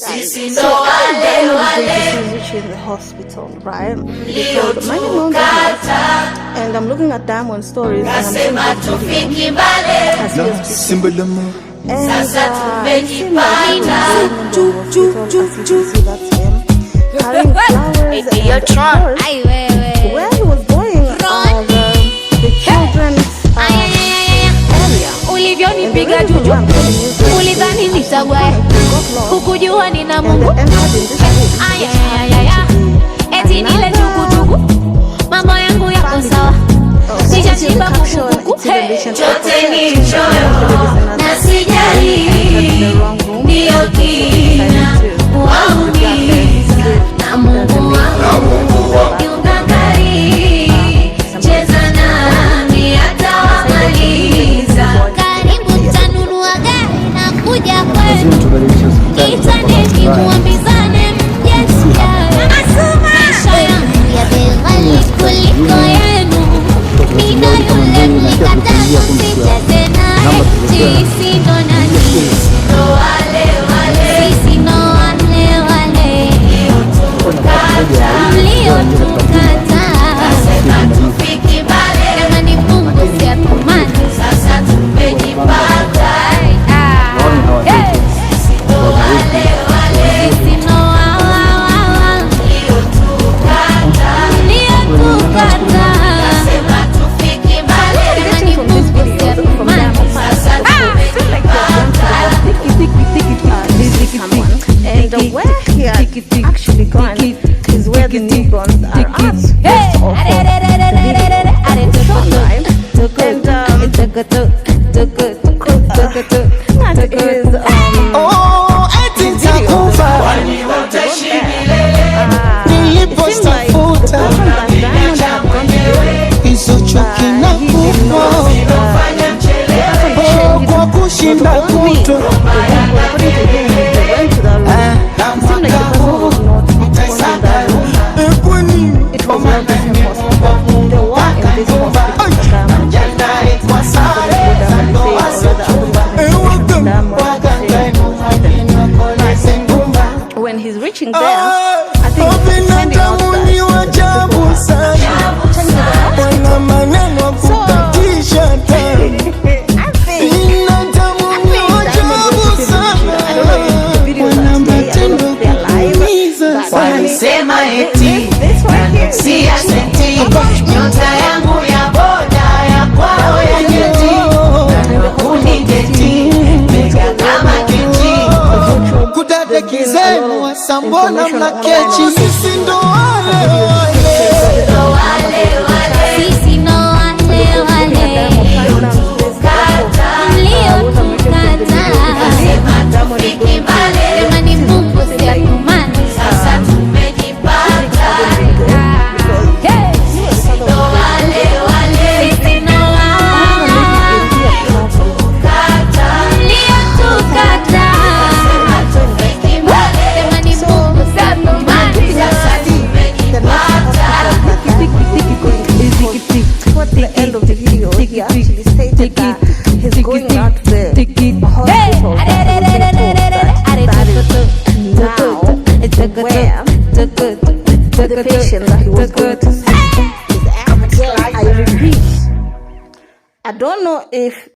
Sisi ndo wale in the hospital, right? Because my mom does, and I'm looking at Diamond stories, and I'm seeing sasa tumejipata. Carrying flowers and of course, where he was going, the children's area. Ulivyonipiga juju, ulidhani nitagwaya, hukujua nina Mungu. Eti nile jugu, mambo yangu yako sawa, sijachimba kuku. Chote ni choyo na sijali, ndio kina waumiza na Mungu wangu yungangari, cheza nami atawamaliza. Karibu tanunua gari na kuja kwenu, itaneni muambizane mjesia. Maisha yangu ya bei ghali kuliko yenu, nina yule mlikata kusija tena. Sisi ndo nani? Ndo wale Sisi ndo wale mliotukata. sema tufiki mbali, Kama ni Mungu si atumani. sasa tumejipata. Ndo wale Sisi ndo mliotukata. sema tufiki mbali, Kama ni Mungu si atumani. sasa And where he had actually gone is where the newborns are at. Hey! Eti nitakufa nilipotafuta hizo chuki na kufa kwa kushinda kuto When he's reaching there, I think binadamu ni wajabu sana, wana maneno kukatisha tamaa. Binadamu ni wajabu sana, wana matendo kuumiza sana. walisema eti si ya senti, nyota yangu ya boda ya kwao ya nyeti, kunigeti mega kama kiti. Kudadeki zenu wasambona mnakechi. Sisi ndo wale Ndo wale Sisi ndo wale mliotukata. sema tufiki mbali, Kama ni Mungu si atumani. sasa tumejipata. Ndo wale Sisi ndo mliotukata. sema tufiki mbali, Kama ni Mungu si atumani. sasa tumejipata. at the end of the video, he actually stated that he's going out to the hospital. Where the patient that he was going to see is actually, I repeat, I don't know if